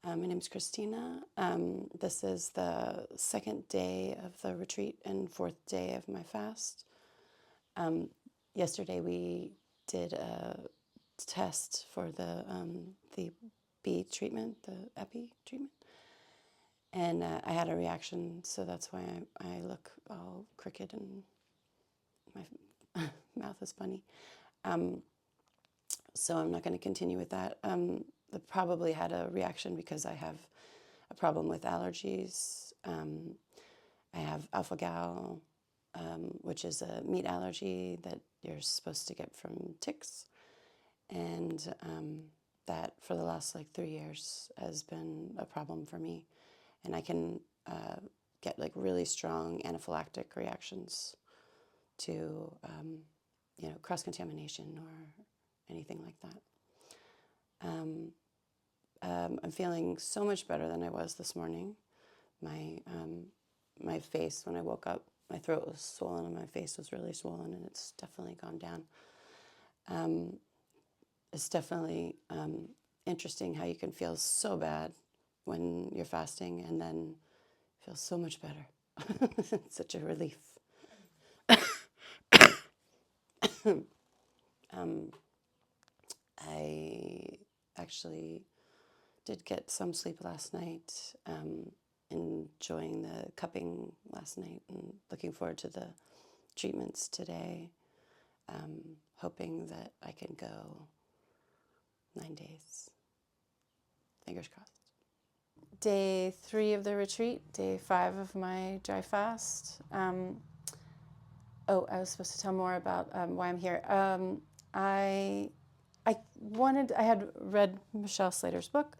My name's Christina. This is the second day of the retreat and fourth day of my fast. Yesterday we did a test for the B treatment, the epi treatment, and I had a reaction, so that's why I look all crooked and my mouth is funny. So I'm not going to continue with that. I probably had a reaction because I have a problem with allergies. I have alpha-gal, which is a meat allergy that you're supposed to get from ticks. And that for the last 3 years has been a problem for me. And I can get really strong anaphylactic reactions to cross-contamination or anything like that. I'm feeling so much better than I was this morning. My face, when I woke up, my throat was swollen and my face was really swollen, and it's definitely gone down. It's definitely interesting how you can feel so bad when you're fasting and then feel so much better. It's such a relief. I actually did get some sleep last night, enjoying the cupping last night and looking forward to the treatments today, hoping that I can go 9 days. Fingers crossed. Day 3 of the retreat, day 5 of my dry fast. I was supposed to tell more about why I'm here. I had read Michelle Slater's book,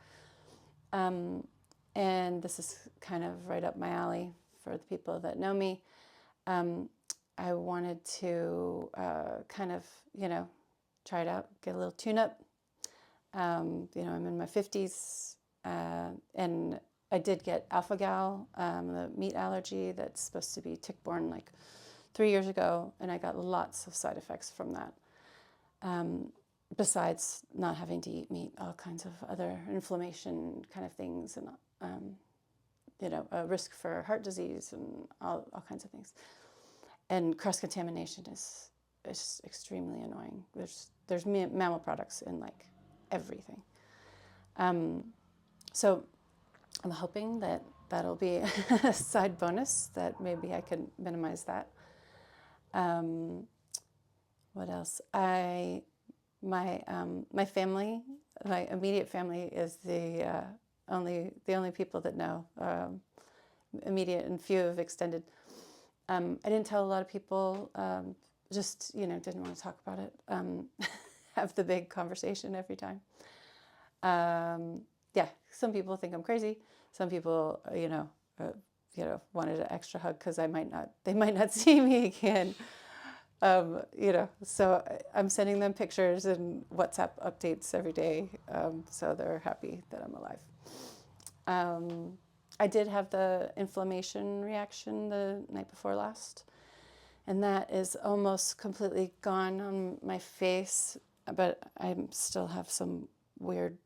and this is kind of right up my alley for the people that know me. I wanted to try it out, get a little tune-up. I'm in my 50s, and I did get alpha-gal, the meat allergy that's supposed to be tick-borne 3 years ago, and I got lots of side effects from that. Besides not having to eat meat, all kinds of other inflammation kind of things, and a risk for heart disease and all kinds of things. And cross-contamination is extremely annoying. There's mammal products in everything. So I'm hoping that that'll be a side bonus, that maybe I can minimize that. What else? My family, my immediate family, is the only people that know, immediate and few of extended. I didn't tell a lot of people, just didn't want to talk about it. Have the big conversation every time. Some people think I'm crazy. Some people, wanted an extra hug because they might not see me again. So I'm sending them pictures and WhatsApp updates every day, so they're happy that I'm alive. I did have the inflammation reaction the night before last, and that is almost completely gone on my face, but I still have some weird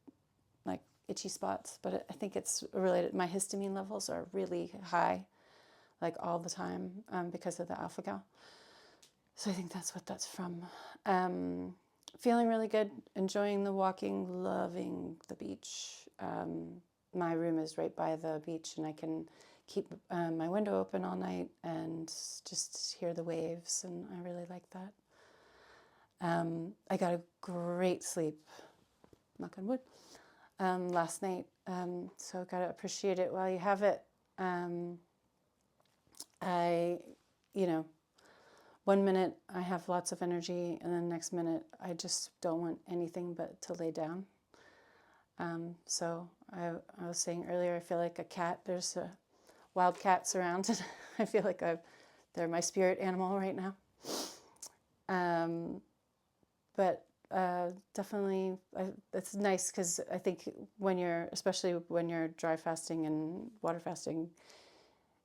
itchy spots, but I think it's related. My histamine levels are really high, all the time, because of the alpha-gal. So I think that's what that's from. Feeling really good, enjoying the walking, loving the beach. My room is right by the beach, and I can keep my window open all night and just hear the waves, and I really like that. I got a great sleep, knock on wood, last night, so got to appreciate it while you have it. One minute I have lots of energy, and then the next minute I just don't want anything but to lay down. So I was saying earlier, I feel like a cat. There's wild cats around, and I feel like they're my spirit animal right now. But definitely, it's nice because I think especially when you're dry fasting and water fasting,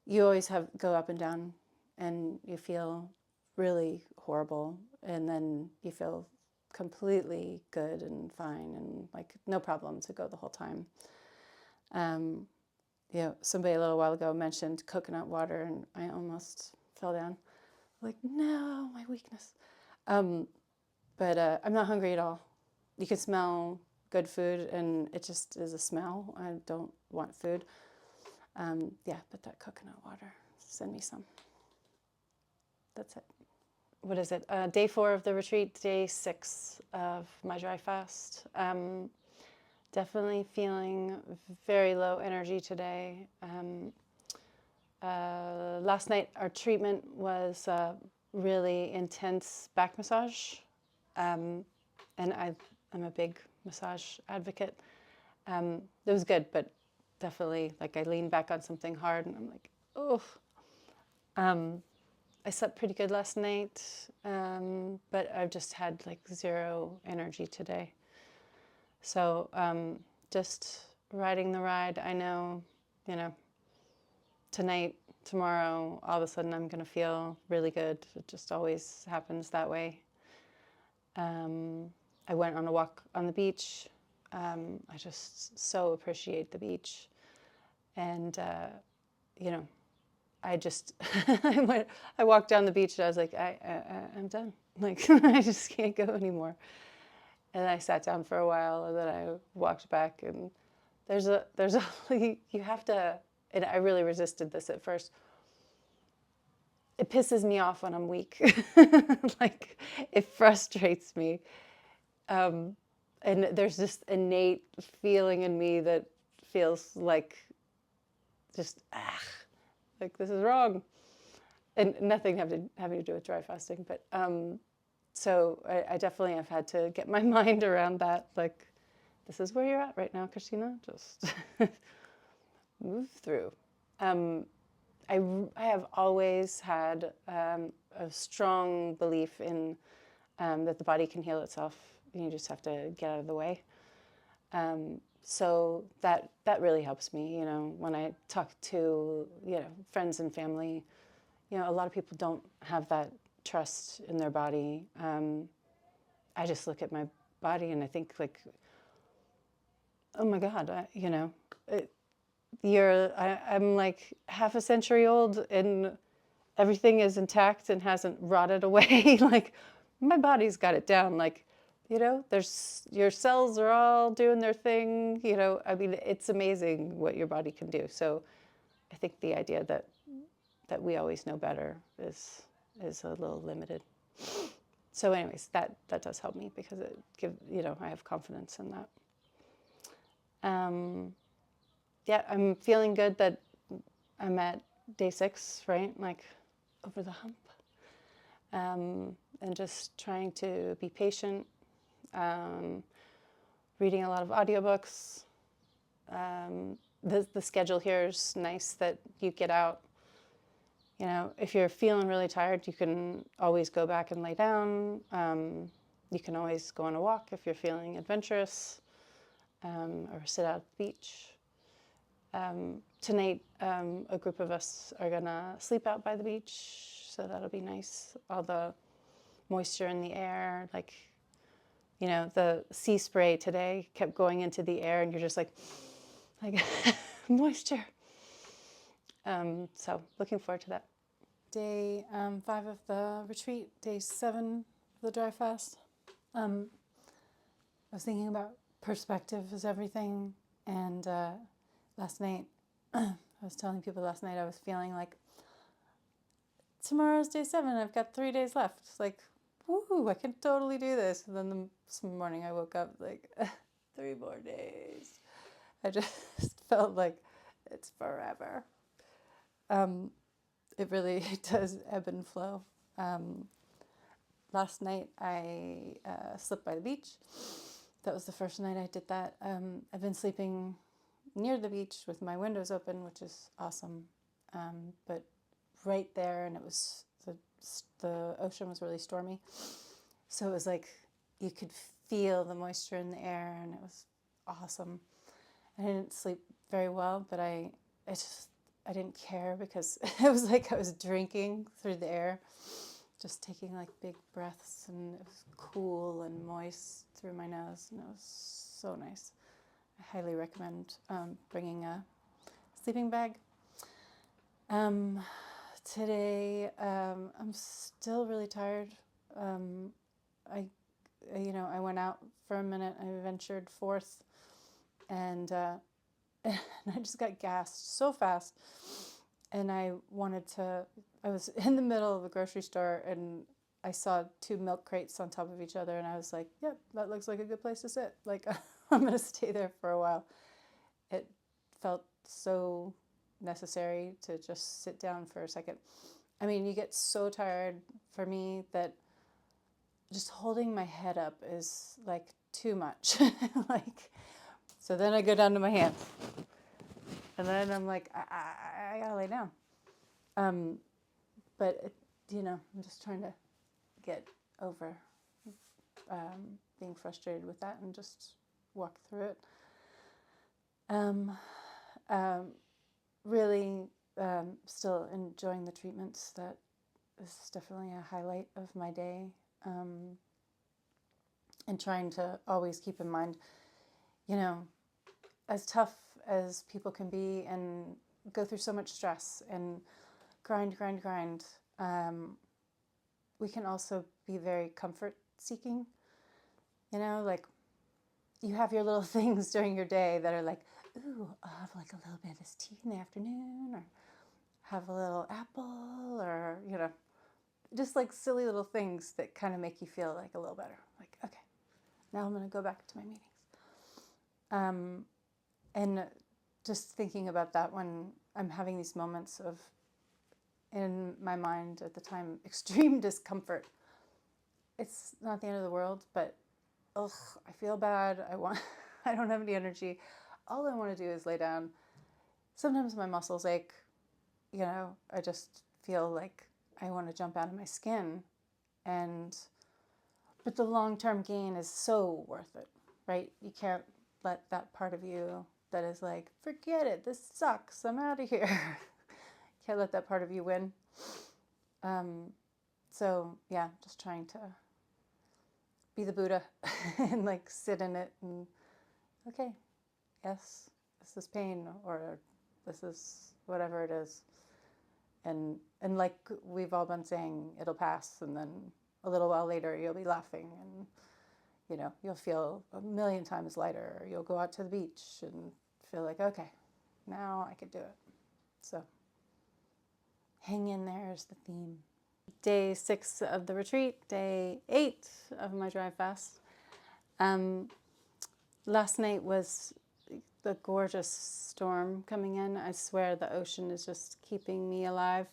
you always go up and down, and you feel really horrible, and then you feel completely good and fine and no problem to go the whole time. You know, somebody a little while ago mentioned coconut water, and I almost fell down. Like, no, my weakness. But I'm not hungry at all. You can smell good food, and it just is a smell. I don't want food. Yeah, but that coconut water, send me some. That's it. What is it? Day 4 of the retreat, day 6 of my dry fast. Definitely feeling very low energy today. Last night our treatment was really intense back massage. And I'm a big massage advocate. It was good, but definitely like I leaned back on something hard and I'm like, oh. I slept pretty good last night, but I've just had like zero energy today. So just riding the ride. I know, you know, tonight, tomorrow, all of a sudden I'm going to feel really good. It just always happens that way. I went on a walk on the beach. I just so appreciate the beach. And, you know, I just, I walked down the beach and I was like, I'm done. Like, I just can't go anymore. And I sat down for a while and then I walked back and there's a, you have to, and I really resisted this at first. It pisses me off when I'm weak. Like, it frustrates me. And there's this innate feeling in me that feels like just, like this is wrong. And nothing having to do with dry fasting, but so I definitely have had to get my mind around that. Like, this is where you're at right now, Christina. Just move through. I have always had a strong belief in that the body can heal itself. You just have to get out of the way. So that really helps me. You know, when I talk to friends and family, you know, a lot of people don't have that trust in their body. I just look at my body and I think like, oh my God, I'm like half a century old and everything is intact and hasn't rotted away. Like, my body's got it down. Like, you know, your cells are all doing their thing. You know, I mean, it's amazing what your body can do. So I think the idea that we always know better is a little limited. So anyways, that does help me because I have confidence in that. Yeah, I'm feeling good that I'm at day 6, right? Like, over the hump. And just trying to be patient, reading a lot of audiobooks. The schedule here is nice that you get out. You know, if you're feeling really tired, you can always go back and lay down. You can always go on a walk if you're feeling adventurous, or sit out at the beach. Tonight, a group of us are gonna sleep out by the beach, so that'll be nice. All the moisture in the air, like, you know, the sea spray today kept going into the air and you're just like moisture. So looking forward to that. Day 5 of the retreat, day 7 of the dry fast. I was thinking about perspective is everything, and last night, I was telling people last night I was feeling like tomorrow's day 7, I've got 3 days left. It's like, woo, I can totally do this. And then this morning I woke up like 3 more days. I just felt like it's forever. It really does ebb and flow. Last night I slept by the beach. That was the first night I did that. I've been sleeping near the beach with my windows open, which is awesome. But right there, and it was the ocean was really stormy, so it was like you could feel the moisture in the air, and it was awesome. I didn't sleep very well, but I didn't care because it was like I was drinking through the air, just taking like big breaths, and it was cool and moist through my nose, and it was so nice. I highly recommend bringing a sleeping bag. Today, I'm still really tired. I went out for a minute. I ventured forth, and and I just got gassed so fast. And I was in the middle of a grocery store, and I saw 2 milk crates on top of each other, and I was like, yep, that looks like a good place to sit. Like, I'm going to stay there for a while. It felt so necessary to just sit down for a second. I mean, you get so tired, for me, that just holding my head up is like too much. Like, so then I go down to my hands, and then I'm like, I gotta lay down. But I'm just trying to get over being frustrated with that and just walk through it. Really still enjoying the treatments. That is definitely a highlight of my day. And trying to always keep in mind, as tough as people can be and go through so much stress and grind, we can also be very comfort seeking. Like, you have your little things during your day that are like, ooh, I'll have like a little bit of this tea in the afternoon, or have a little apple, or, just like silly little things that kind of make you feel like a little better. Like, okay, now I'm going to go back to my meetings. And just thinking about that when I'm having these moments of, in my mind at the time, extreme discomfort. It's not the end of the world, but I feel bad. I don't have any energy. All I want to do is lay down. Sometimes my muscles ache. I just feel like I want to jump out of my skin. But the long-term gain is so worth it, right? You can't let that part of you that is like, forget it, this sucks, I'm out of here. Can't let that part of you win. So yeah, just trying to be the Buddha and like sit in it and, okay, yes, this is pain, or this is whatever it is. And like we've all been saying, it'll pass, and then a little while later you'll be laughing, and you'll feel a million times lighter, or you'll go out to the beach and feel like, okay, now I could do it. So hang in there is the theme. Day 6 of the retreat, day 8 of my dry fast. Last night was the gorgeous storm coming in. I swear the ocean is just keeping me alive.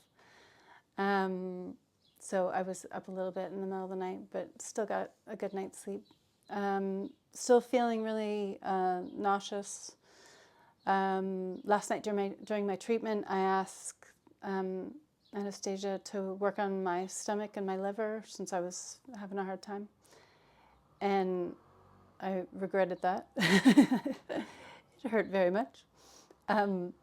So I was up a little bit in the middle of the night, but still got a good night's sleep. Still feeling really nauseous. Last night during my treatment, I asked Anastasia to work on my stomach and my liver, since I was having a hard time. And I regretted that. It hurt very much. And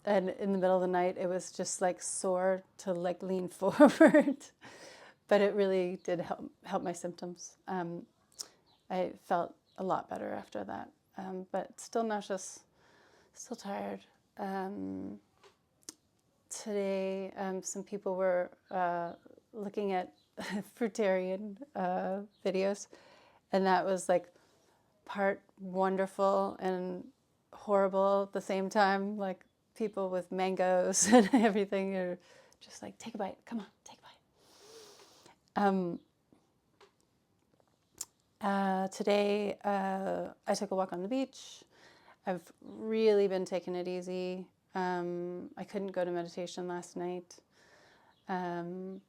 in the middle of the night, it was just like sore to like lean forward. But it really did help my symptoms. I felt a lot better after that. But still nauseous, still tired. Today, some people were looking at fruitarian videos, and that was like part wonderful and horrible at the same time. Like, people with mangoes and everything are just like, take a bite, come on, take a bite. Today, I took a walk on the beach. I've really been taking it easy. I couldn't go to meditation last night. And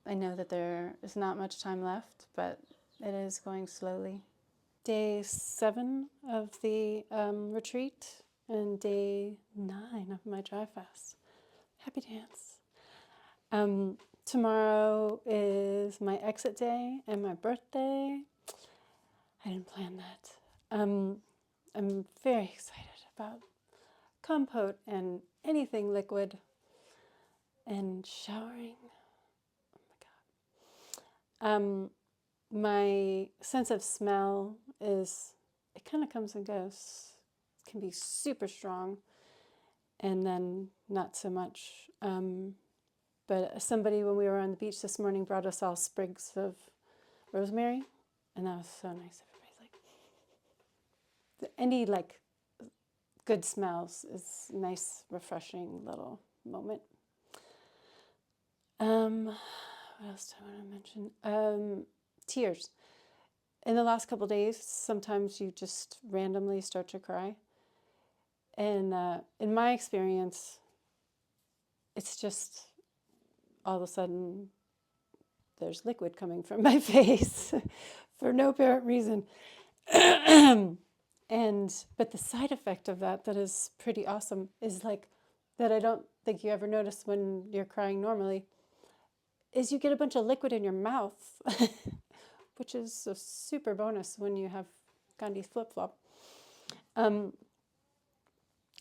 I know that there is not much time left, but it is going slowly. Day 7 of the retreat and day 9 of my dry fast. Happy dance. Tomorrow is my exit day and my birthday. I didn't plan that. I'm very excited about compote and anything liquid and showering. Oh my God. My sense of smell is it kind of comes and goes. It can be super strong and then not so much. But somebody, when we were on the beach this morning, brought us all sprigs of rosemary, and that was so nice. Everybody's like, any like good smells is a nice, refreshing little moment. What else do I want to mention? Tears. In the last couple of days, sometimes you just randomly start to cry. And in my experience, it's just all of a sudden there's liquid coming from my face for no apparent reason. But the side effect of that is pretty awesome is like that I don't think you ever notice when you're crying normally is you get a bunch of liquid in your mouth, which is a super bonus when you have Gandhi's flip-flop.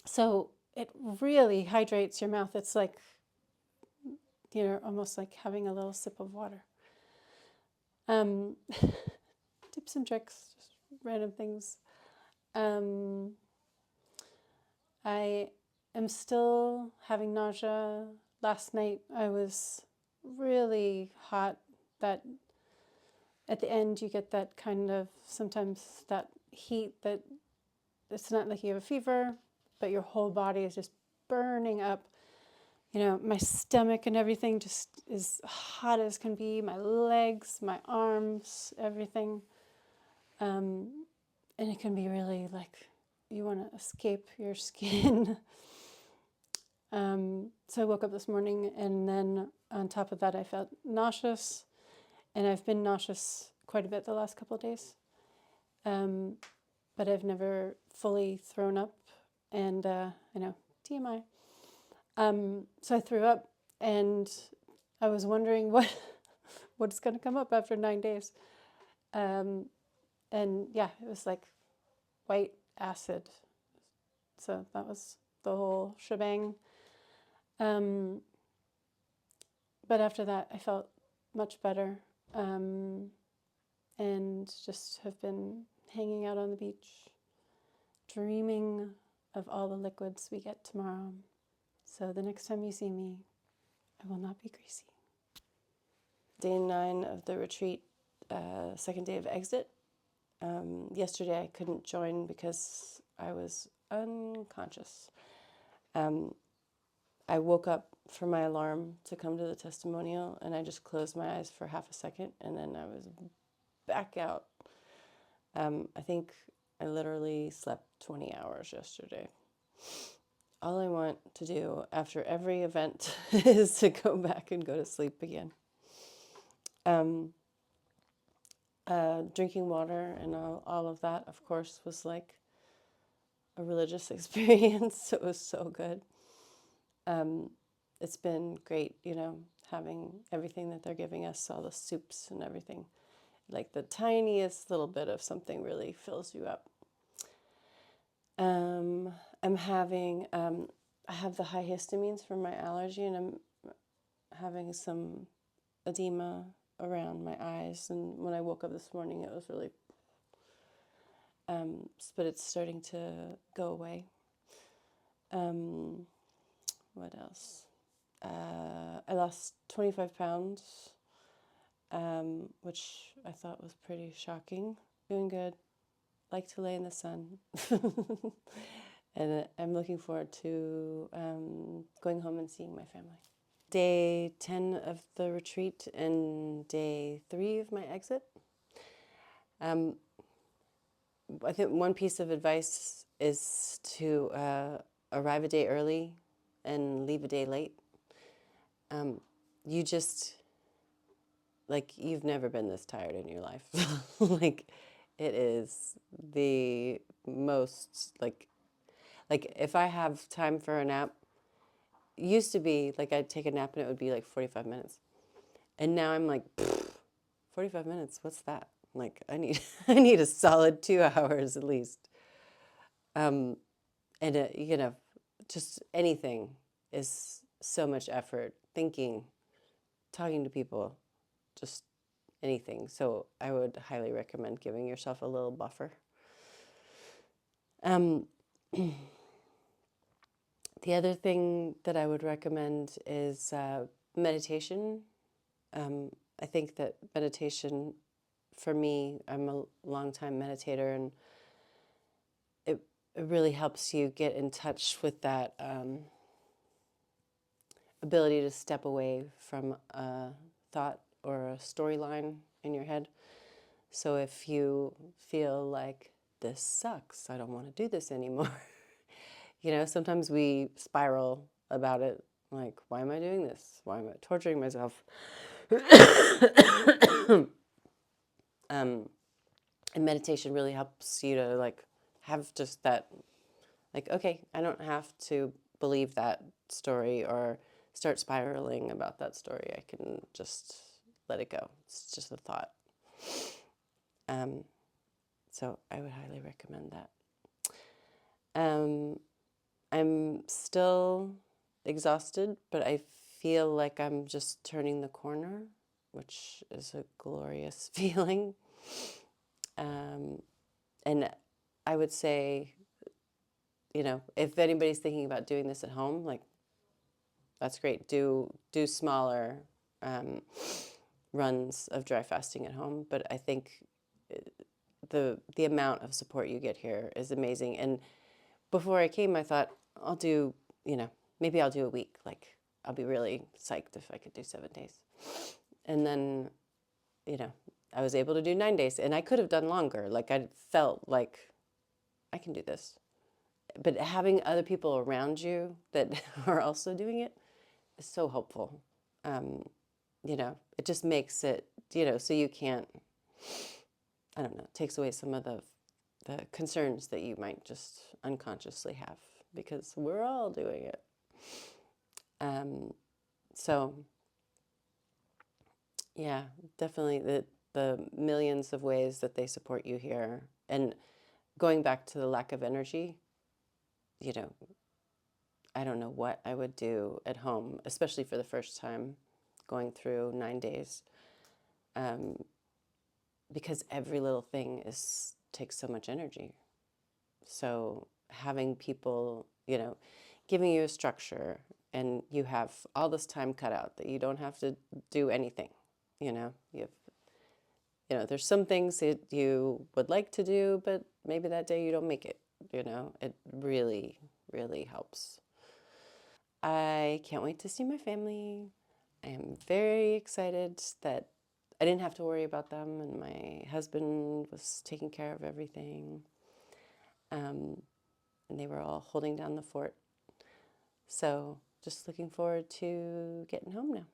So it really hydrates your mouth. It's like, almost like having a little sip of water. Tips and tricks, just random things. I am still having nausea. Last night I was really hot. That at the end you get that kind of, sometimes that heat that it's not like you have a fever, but your whole body is just burning up. My stomach and everything just is hot as can be. My legs, my arms, everything. And it can be really like you want to escape your skin. So I woke up this morning, and then on top of that I felt nauseous, and I've been nauseous quite a bit the last couple of days. But I've never fully thrown up, and I know, TMI. So I threw up, and I was wondering what's going to come up after 9 days. And yeah, it was like white acid. So that was the whole shebang. But after that, I felt much better, and just have been hanging out on the beach, dreaming of all the liquids we get tomorrow. So the next time you see me, I will not be greasy. Day 9 of the retreat, second day of exit. Yesterday I couldn't join because I was unconscious. I woke up for my alarm to come to the testimonial, and I just closed my eyes for half a second, and then I was back out. I think I literally slept 20 hours yesterday. All I want to do after every event is to go back and go to sleep again. Drinking water and all of that, of course, was like a religious experience. It was so good. It's been great, having everything that they're giving us, all the soups and everything. Like the tiniest little bit of something really fills you up. I have the high histamines from my allergy, and I'm having some edema around my eyes. And when I woke up this morning, it was really, but it's starting to go away. What else? I lost 25 pounds, which I thought was pretty shocking. Doing good. Like to lay in the sun. And I'm looking forward to going home and seeing my family. Day 10 of the retreat and day 3 of my exit. I think one piece of advice is to arrive a day early and leave a day late. You just, you've never been this tired in your life. It is the most, if I have time for a nap, it used to be, I'd take a nap and it would be 45 minutes. And now I'm 45 minutes, what's that? I need a solid 2 hours at least. And, just anything is so much effort, thinking, talking to people, just anything. So I would highly recommend giving yourself a little buffer. Um, the other thing that I would recommend is meditation. I think that meditation, for me, I'm a long-time meditator, and it really helps you get in touch with that ability to step away from a thought or a storyline in your head. So if you feel like this sucks, I don't want to do this anymore. Sometimes we spiral about it, like, why am I doing this? Why am I torturing myself? And meditation really helps you to like have just that, like, okay, I don't have to believe that story or start spiraling about that story. I can just let it go. It's just a thought. So I would highly recommend that. I'm still exhausted, but I feel like I'm just turning the corner, which is a glorious feeling. And I would say, if anybody's thinking about doing this at home, like, that's great. Do smaller runs of dry fasting at home, but I think the amount of support you get here is amazing. And before I came, I thought I'll do, maybe I'll do a week. Like, I'll be really psyched if I could do 7 days. And then, I was able to do 9 days, and I could have done longer. Like, I felt like I can do this. But having other people around you that are also doing it is so helpful. It just makes it, so you can't, I don't know, it takes away some of the concerns that you might just unconsciously have because we're all doing it. So, yeah, definitely the millions of ways that they support you here. And going back to the lack of energy, I don't know what I would do at home, especially for the first time going through 9 days, because every little thing takes so much energy. So having people, giving you a structure, and you have all this time cut out that you don't have to do anything. You have, there's some things that you would like to do, but maybe that day you don't make it. It really, really helps. I can't wait to see my family. I am very excited that I didn't have to worry about them, and my husband was taking care of everything. And they were all holding down the fort. So just looking forward to getting home now.